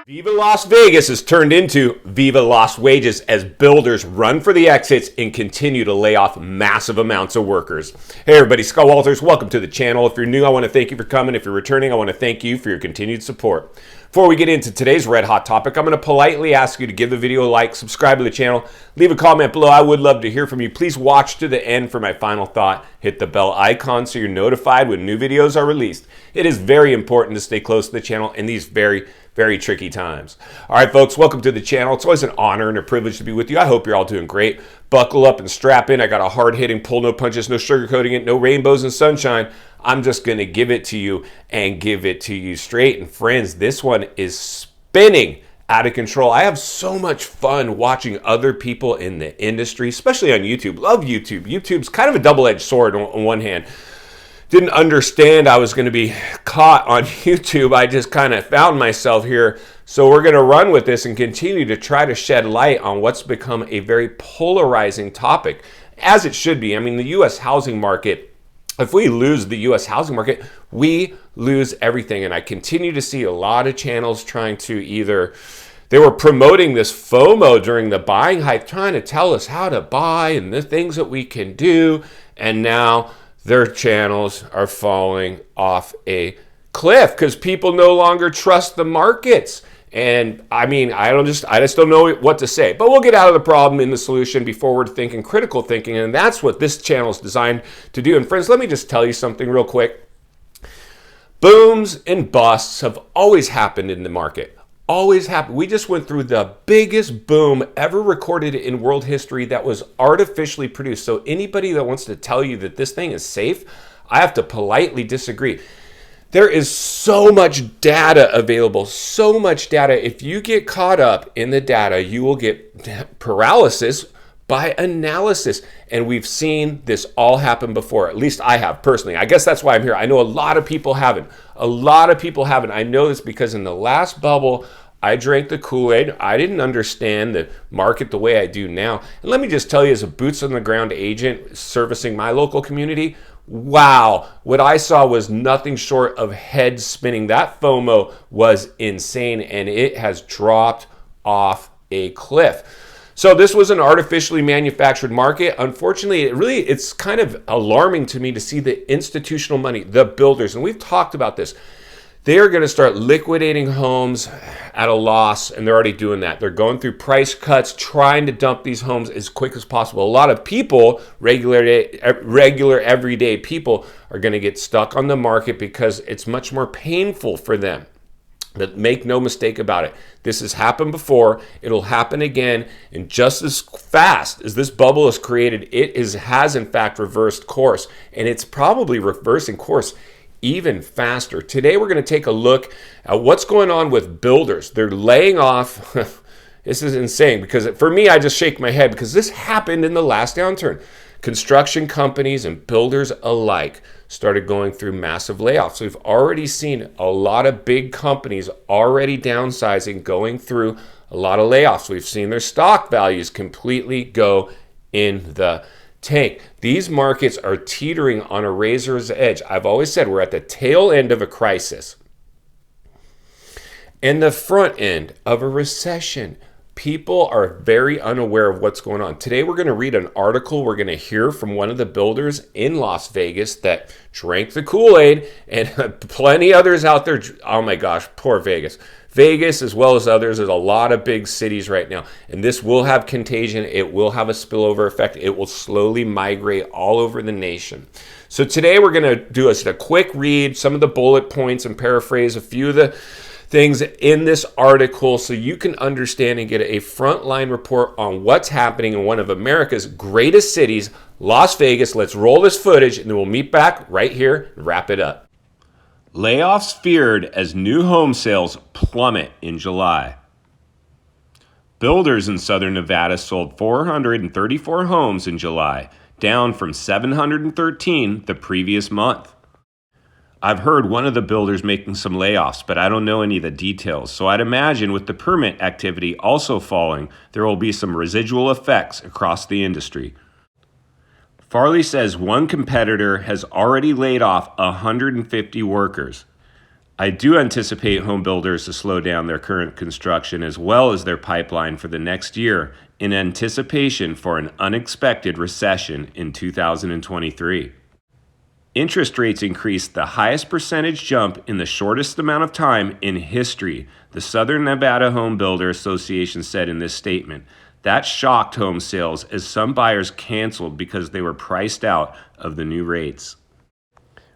Viva Las Vegas has turned into Viva Lost Wages as builders run for the exits and continue to lay off massive amounts of workers. Hey everybody, Scott Walters, welcome to the channel. If you're new, I want to thank you for coming. If you're returning, I want to thank you for your continued support. Before we get into today's red hot topic, I'm going to politely ask you to give the video a like, subscribe to the channel, leave a comment below. I would love to hear from you. Please watch to the end for my final thought. Hit the bell icon so you're notified when new videos are released. It is very important to stay close to the channel in these very tricky times. All right, folks, welcome to the channel. It's always an honor and a privilege to be with you. I hope you're all doing great. Buckle up and strap in. I got a hard-hitting pull, no punches, no sugarcoating it, no rainbows and sunshine. I'm just going to give it to you and give it to you straight. And friends, this one is spinning out of control. I have so much fun watching other people in the industry, especially on YouTube. Love YouTube. YouTube's kind of a double-edged sword on one hand. Didn't understand I was going to be caught on YouTube. I just kind of found myself here. So we're going to run with this and continue to try to shed light on what's become a very polarizing topic, as it should be. I mean, the U.S. housing market, if we lose the U.S. housing market, we lose everything. And I continue to see a lot of channels trying to either, they were promoting this FOMO during the buying hype, trying to tell us how to buy and the things that we can do. And now their channels are falling off a cliff because people no longer trust the markets. And I mean, I just don't know what to say. But we'll get out of the problem in the solution, be forward thinking, critical thinking, and that's what this channel is designed to do. And friends, let me just tell you something real quick. Booms and busts have always happened in the market. Always happened. We just went through the biggest boom ever recorded in world history that was artificially produced. So anybody that wants to tell you that this thing is safe, I have to politely disagree. There is so much data available, so much data. If you get caught up in the data, you will get paralysis by analysis. And we've seen this all happen before. At least I have personally. I guess that's why I'm here. I know a lot of people haven't. A lot of people haven't. I know this because in the last bubble, I drank the Kool-Aid. I didn't understand the market the way I do now. And let me just tell you, as a boots on the ground agent servicing my local community, wow, what I saw was nothing short of head spinning. That FOMO was insane, and it has dropped off a cliff. So this was an artificially manufactured market. Unfortunately, it's kind of alarming to me to see the institutional money, the builders, and we've talked about this. They are going to start liquidating homes at a loss, and they're already doing that. They're going through price cuts, trying to dump these homes as quick as possible. A lot of people, regular everyday people, are going to get stuck on the market because it's much more painful for them. But make no mistake about it, this has happened before, it'll happen again, and just as fast as this bubble is created, it has in fact reversed course, and it's probably reversing course even faster. Today we're going to take a look at what's going on with builders. They're laying off. This is insane because for me, I just shake my head because this happened in the last downturn. Construction companies and builders alike started going through massive layoffs. So we've already seen a lot of big companies already downsizing, going through a lot of layoffs. We've seen their stock values completely go in the tank. These markets are teetering on a razor's edge. I've always said we're at the tail end of a crisis and the front end of a recession. People are very unaware of what's going on. Today we're going to read an article. We're going to hear from one of the builders in Las Vegas that drank the Kool-Aid, and plenty others out there. Oh my gosh, poor Vegas. Vegas, as well as others, there's a lot of big cities right now, and this will have contagion. It will have a spillover effect. It will slowly migrate all over the nation. So today we're going to do a quick read, some of the bullet points, and paraphrase a few of the things in this article so you can understand and get a frontline report on what's happening in one of America's greatest cities, Las Vegas. Let's roll this footage, and then we'll meet back right here and wrap it up. Layoffs feared as new home sales plummet in July. Builders in southern Nevada sold 434 homes in July, down from 713 the previous month. I've heard one of the builders making some layoffs, but I don't know any of the details. So I'd imagine with the permit activity also falling, there will be some residual effects across the industry. Farley says one competitor has already laid off 150 workers. I do anticipate home builders to slow down their current construction as well as their pipeline for the next year in anticipation for an unexpected recession in 2023. Interest rates increased the highest percentage jump in the shortest amount of time in history, the Southern Nevada Home Builder Association said in this statement. That shocked home sales as some buyers canceled because they were priced out of the new rates.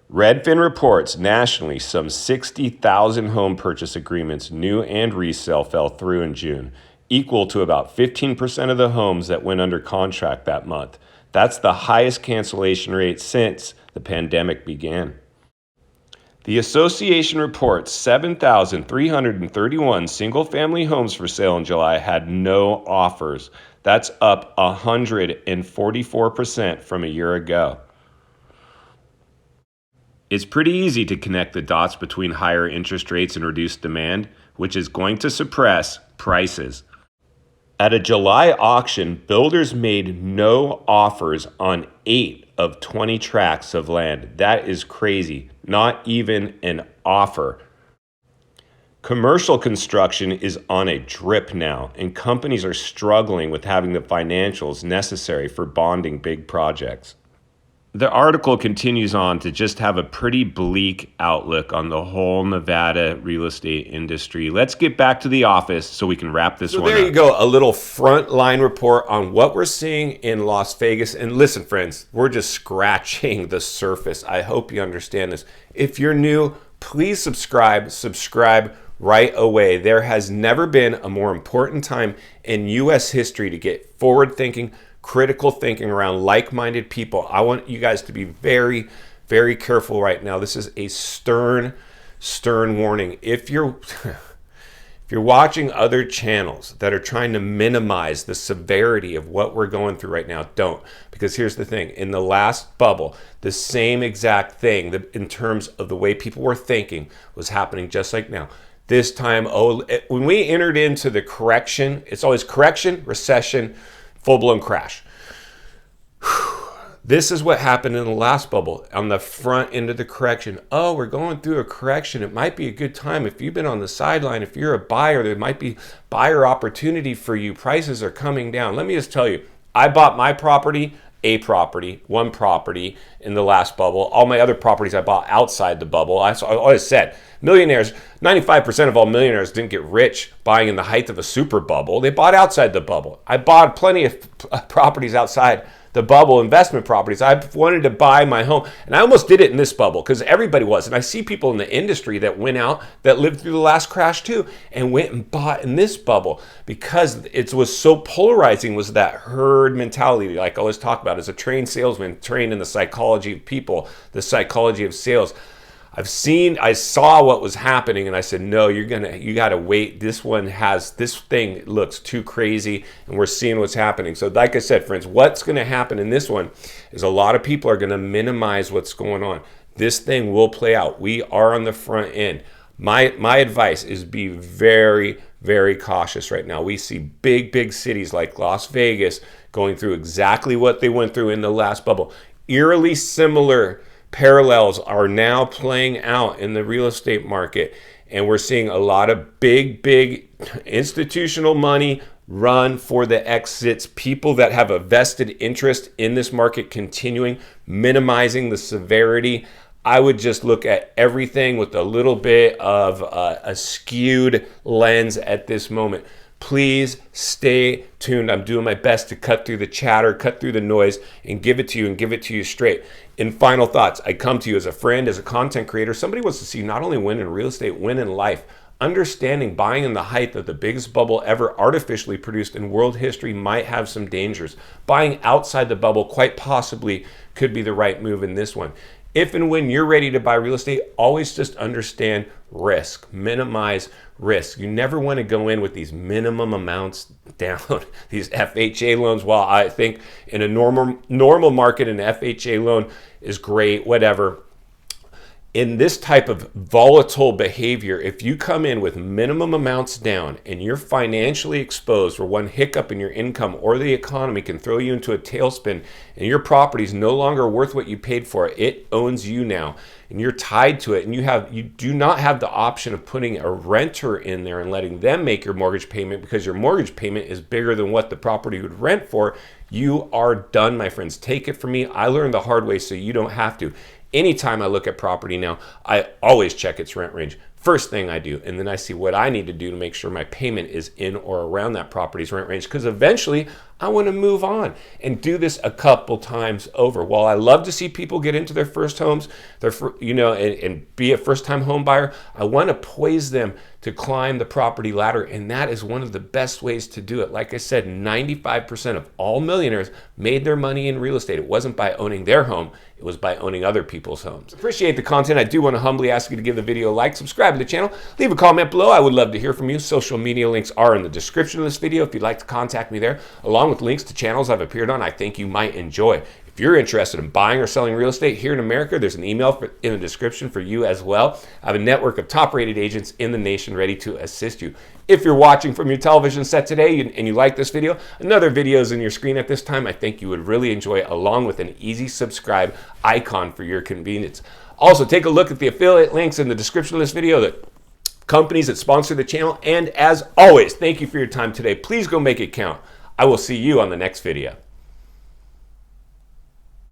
Redfin reports nationally some 60,000 home purchase agreements, new and resale, fell through in June, equal to about 15% of the homes that went under contract that month. That's the highest cancellation rate since the pandemic began. The association reports 7,331 single-family homes for sale in July had no offers. That's up 144% from a year ago. It's pretty easy to connect the dots between higher interest rates and reduced demand, which is going to suppress prices. At a July auction, builders made no offers on 8 of 20 tracts of land. That is crazy. Not even an offer. Commercial construction is on a drip now, and companies are struggling with having the financials necessary for bonding big projects. The article continues on to just have a pretty bleak outlook on the whole Nevada real estate industry. Let's get back to the office so we can wrap this one up. So there you go, a little frontline report on what we're seeing in Las Vegas. And listen, friends, we're just scratching the surface. I hope you understand this. If you're new, please subscribe right away. There has never been a more important time in U.S. history to get forward-thinking, critical thinking around like-minded people. I want you guys to be very, very careful right now. This is a stern warning. If you're watching other channels that are trying to minimize the severity of what we're going through right now, don't. Because here's the thing. In the last bubble, the same exact thing in terms of the way people were thinking was happening just like now. This time, when we entered into the correction, it's always correction, recession, full-blown crash. This is what happened in the last bubble on the front end of the correction. Oh, we're going through a correction. It might be a good time. If you've been on the sideline, if you're a buyer, there might be buyer opportunity for you. Prices are coming down. Let me just tell you, I bought my property, one property in the last bubble. All my other properties I bought outside the bubble. I always said, millionaires, 95% of all millionaires didn't get rich buying in the height of a super bubble. They bought outside the bubble. I bought plenty of properties outside the bubble, investment properties. I wanted to buy my home, and I almost did it in this bubble because everybody was. And I see people in the industry that went out, that lived through the last crash too, and went and bought in this bubble because it was so polarizing, was that herd mentality, like I always talk about as a trained salesman, trained in the psychology of people, the psychology of sales. I saw what was happening, and I said, no, you got to wait. This thing looks too crazy, and we're seeing what's happening. So like I said, friends, what's going to happen in this one is a lot of people are going to minimize what's going on. This thing will play out. We are on the front end. My advice is be very, very cautious right now. We see big cities like Las Vegas going through exactly what they went through in the last bubble. Eerily similar parallels are now playing out in the real estate market, and we're seeing a lot of big institutional money run for the exits, people that have a vested interest in this market continuing, minimizing the severity. I would just look at everything with a little bit of a skewed lens at this moment. Please stay tuned. I'm doing my best to cut through the chatter, cut through the noise, and give it to you straight. In final thoughts, I come to you as a friend, as a content creator. Somebody wants to see you not only win in real estate, win in life. Understanding buying in the height of the biggest bubble ever artificially produced in world history might have some dangers. Buying outside the bubble quite possibly could be the right move in this one. If and when you're ready to buy real estate, always just understand risk, minimize risk. You never want to go in with these minimum amounts down, these FHA loans. While I think in a normal market, an FHA loan is great, whatever. in this type of volatile behavior, if you come in with minimum amounts down and you're financially exposed, or one hiccup in your income or the economy can throw you into a tailspin and your property is no longer worth what you paid for it owns you now, and you're tied to it, and you do not have the option of putting a renter in there and letting them make your mortgage payment because your mortgage payment is bigger than what the property would rent for, you are done, my friends. Take it from me. I learned the hard way so you don't have to. Anytime I look at property now, I always check its rent range. First thing I do, and then I see what I need to do to make sure my payment is in or around that property's rent range, because eventually I want to move on and do this a couple times over. While I love to see people get into their first homes, and be a first-time home buyer, I want to poise them to climb the property ladder, and that is one of the best ways to do it. Like I said, 95% of all millionaires made their money in real estate. It wasn't by owning their home, it was by owning other people's homes. Appreciate the content. I do want to humbly ask you to give the video a like, subscribe to the channel, leave a comment below. I would love to hear from you. Social media links are in the description of this video if you'd like to contact me there, along with links to channels I've appeared on I think you might enjoy. If you're interested in buying or selling real estate here in America, there's an email in the description for you as well. I have a network of top-rated agents in the nation ready to assist you. If you're watching from your television set today and you like this video, another video is in your screen at this time I think you would really enjoy, along with an easy subscribe icon for your convenience. Also, take a look at the affiliate links in the description of this video, the companies that sponsor the channel, and as always, thank you for your time today. Please go make it count. I will see you on the next video.